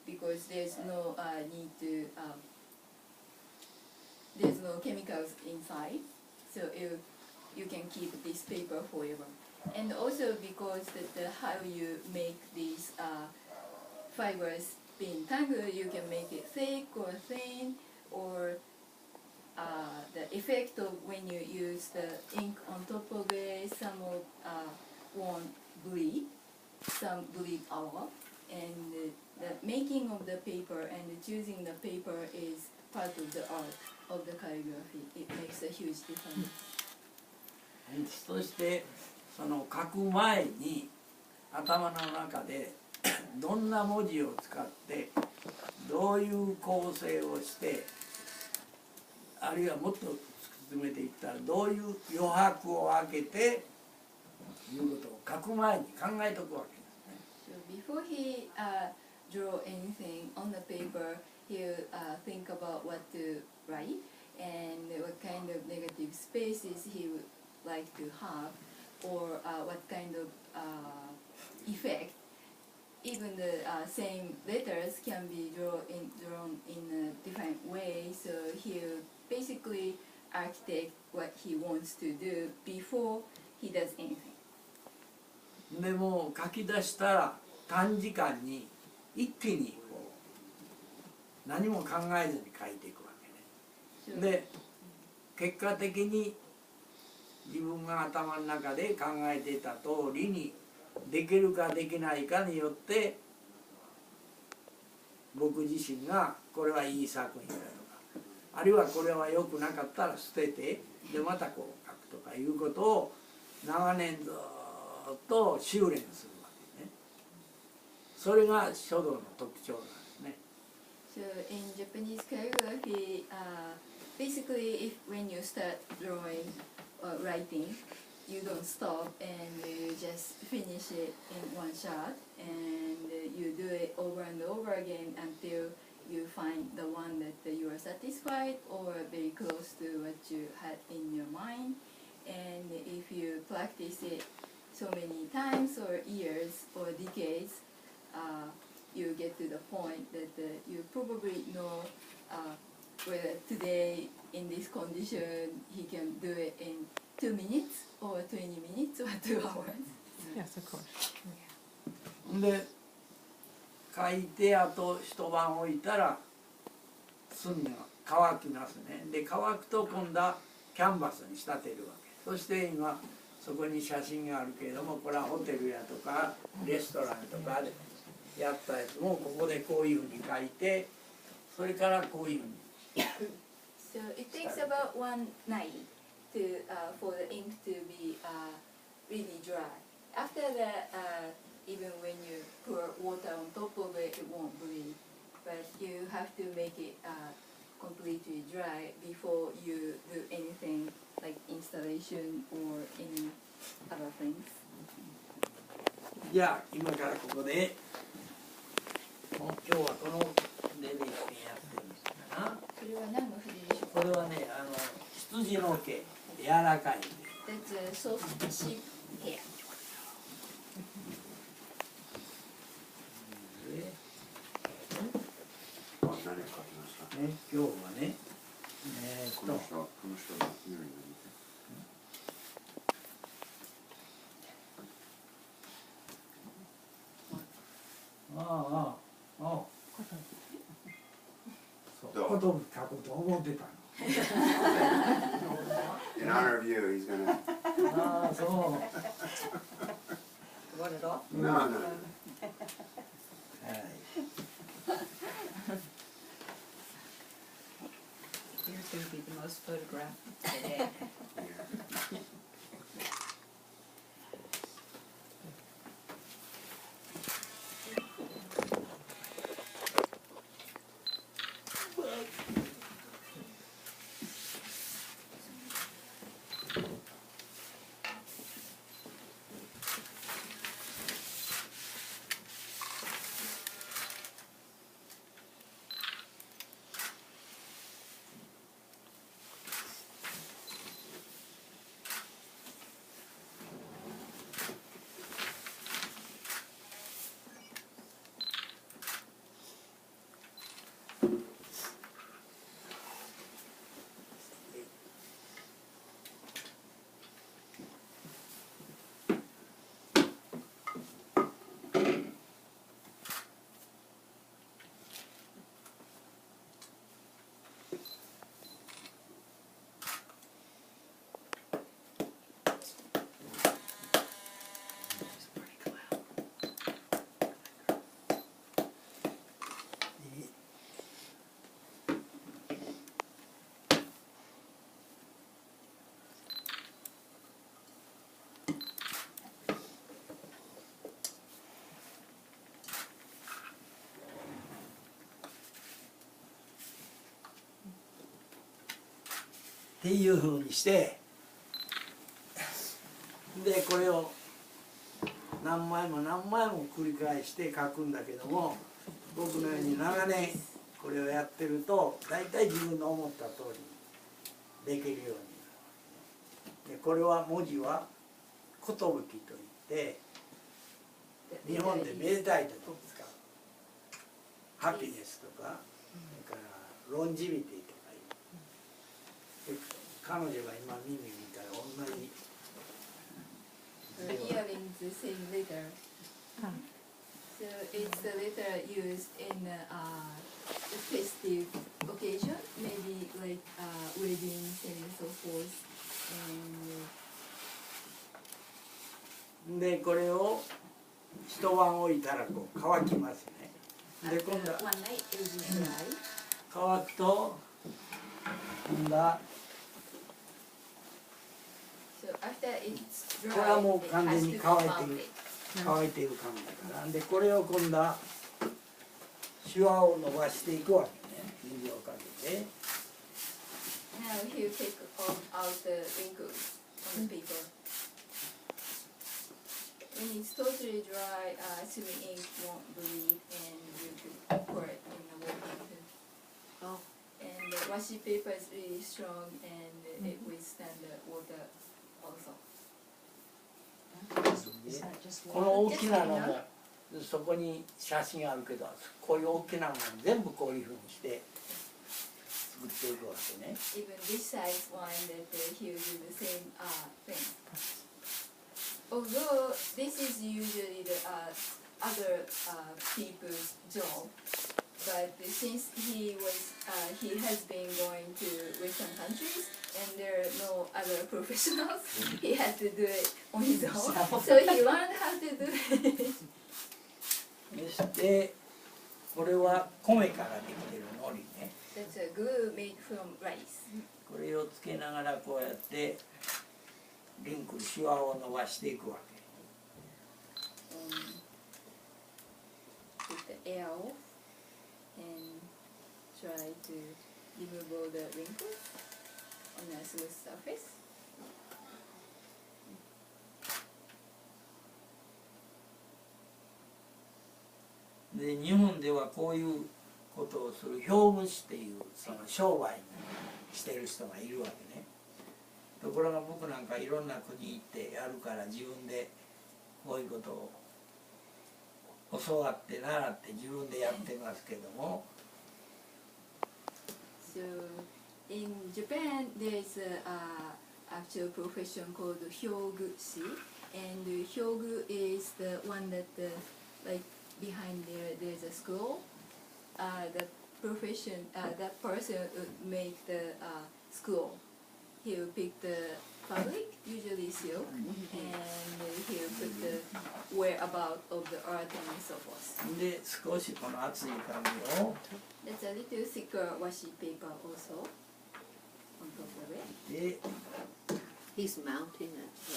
because there's no need to there's no chemicals inside, so you can keep this paper forever. And also because how you make these fibers being tangled, you can make it thick or thin, or the effect of when you use the ink on top of it, some won't bleed, some bleed a lot, and the making of the paper and choosing the paper is part of the art of the calligraphy. It makes a huge difference. そしてその書く前に頭の中でどんな文字を使ってどういう構成をして、あるいはもっと突き詰めていったらどういう余白を空けていうことを書く前に考えておくわけですね。So before he draw anything on the paper, he'll think about what to write and what kind of negative spaces he would like to have, or what kind of effect. Even the same letters can be drawn in a different way, so he'll basically architect what he wants to do before he does anything. でもう書き出したら短時間に一気にこう何も考えずに書いていくわけね。で結果的に自分が頭の中で考えていた通りにできるかできないかによって僕自身がこれはいい作品だとか、あるいはこれは良くなかったら捨ててでまたこう書くとかいうことを長年ずっと修練するわけね。それが書道の特徴なんですね。So in Japanese calligraphy, basically when you start drawing or writing, you don't stop and you just finish it in one shot, and you do it over and over again until you find the one that you are satisfied or very close to what you had in your mind. And if you practice it so many times or years or decades, you get to the point that you probably know whether today in this condition he can do it in 2 minutes or 20 minutes or 2 hours. Yes, of course. で書いてあと一晩置いたら墨が乾きますね。で乾くと今度はキャンバスに仕立てるわけ。そして今そこに写真があるけれども、これはホテルやとかレストランとかでやったやつもここでこういうふうに書いて、それからこういうふうに。So it takes about one night to for the ink to be really dry. After that, even when you pour water on top of it, it won't bleed. But you have to make it completely dry before you do anything like installation or any other things. じゃあ今からここで今日はこの筆でやってるんですかな。それは何の筆でしょうか？これはね、羊の毛、柔らかい。That's a soft sheep hair. 何を書きましたね、今日はね、この人が匂いが似てそう、こと書こうと思ってたの。In honor of you, he's gonna. ああ、そう。No, no. はい。You're going to be the most photographed today. っていうふうにしてでこれを何枚も何枚も繰り返して書くんだけども、僕のように長年これをやってると大体自分の思った通りできるようになる。でこれは文字は寿といって日本でめでたい時に使う。ハピネスとか、それからロンジビティとかいう。で彼女が今耳見たら同じ。Earrings the same letter. So it's the letter used in festive occasion, maybe like weddings and so forth. And でこれを一晩置いたらこう乾きますね。で after 今度は one night it will be dry. 乾くと今度は So after it's これは dry, もう it 完全 has に to 乾い mount ている it. 乾いている感じだから。でこれを今度はシワを伸ばしていくわけね。水をかけて。 Now you take out the wrinkles on the paper. When it's totally dry, swimming ink won't bleed and you could pour it in the water. Oh. And the washi paper is really strong and it withstands the water also. Is that just この water? 大きなのもそこに写真あるけど、こういう大きなのも全部こういうふうにして作っていくわけね。 Even this size one that he will do the same thing. Although this is usually the other people's job, but since he has been going to Western countries and there are no other professionals, he had to do it on his own. So he learned how to do it. そしてこれは米からできてる海苔ね。 That's a glue made from rice. これをつけながらこうやってリンクルシワを伸ばしていくわけ。 Take the air off and try to remove all the wrinkles on a smooth surface. で日本ではこういうことをする表具師っていうその商売にしてる人がいるわけね。ところが僕なんかいろんな国行ってやるから自分でこういうことを教わって習って自分でやってますけども。 So in Japan there's a actual profession called hyogushi, and hyogu is the one that like behind there's a school. That profession that person would make the school. He will pick the fabric, usually silk, and he will put the whereabout of the art and so forth. で少しこの厚い紙を That's a little thicker washi paper also on top of it. で He's mounting it. So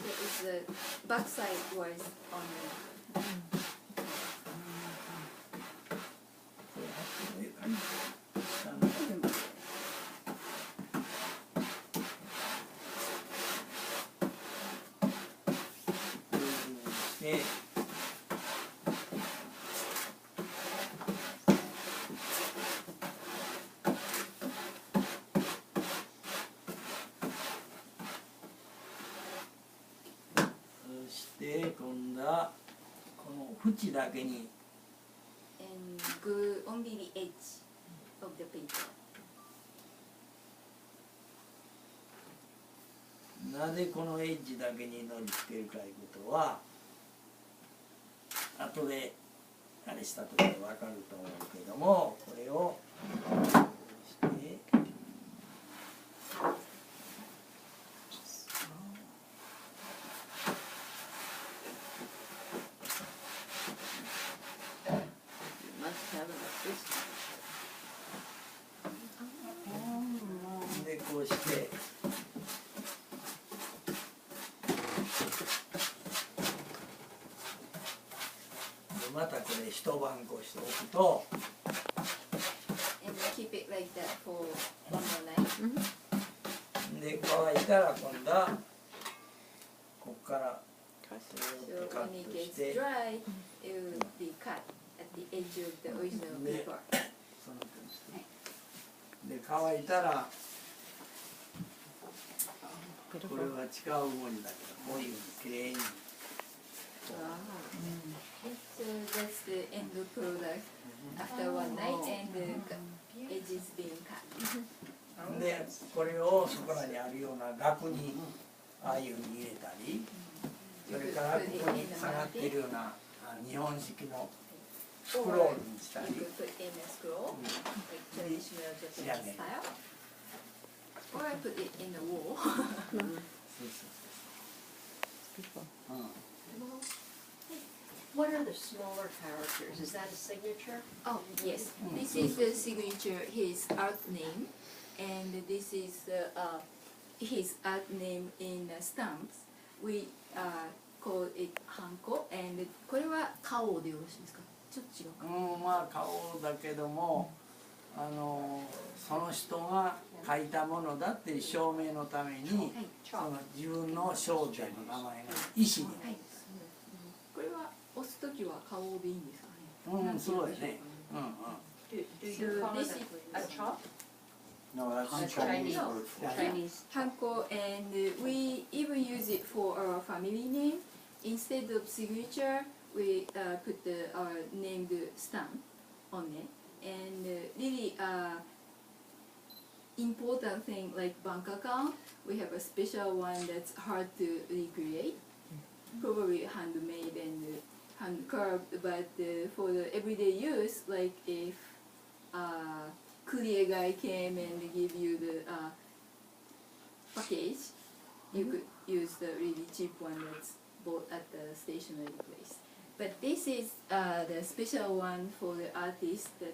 it's the back side was on the こういう感じで下のでそして今度はこの縁だけに and glue only the edge of the paper. なぜこのエッジだけにのりつけるかいうことは後であれした時で分かると思うけども、これをしてでこうしてまたこれ一晩こうしておくと keep it like that for one more night. で乾いたら今度はここからず So ーっとカッ when it トし gets て dry, it will be cut at the edge of the original Yeah. paper. その点ですねで乾いたらこれは違うもんだけどこういうふうにきれいに So that's the end product after one night, and the edges being cut. でこれをそこらにあるような額にああいうふうに入れたりそれからここに下がっているような日本式のスクロールにしたり You could put in a scroll, like traditional Japanese style, or I put it in the wall. そうそうそう、うん What are the smaller characters? Is that a signature? Oh yes, this is the signature, his art name, and this is his art name in stamps. We call it hanko, and これは顔でよろしいですか？ちょっと違うか。まあ顔だけどもその人が書いたものだっていう証明のためにその自分の正体の名前が石にはい。これは押すときは顔でいいんですかね？うんそうだねうんうん Do you call it a chalk? No, that's A Chinese Chinese. word for it. Chinese. Hanko, and we even use it for our family name. Instead of signature, we put our named stamp on it. And really important thing like bank account, we have a special one that's hard to recreate. Probably handmade and hand carved, but for the everyday use, like if courier guy came and give you the package, you could use the really cheap one that's bought at the stationery place. But this is the special one for the artist that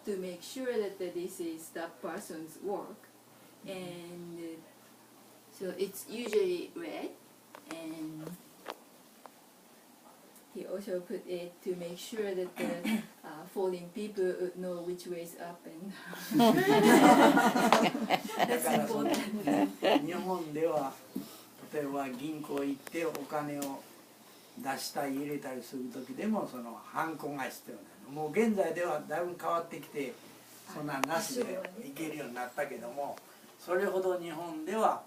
to make sure that this is that person's work, and so it's usually red, and he also put it to make sure that the foreign people would know which way is up, and だ that's からその important. 日本では例えば銀行行ってお金を出したり入れたりする時でもそのハンコが必要なの。もう現在ではだいぶ変わってきてそんなんなしでいけるようになったけどもそれほど日本では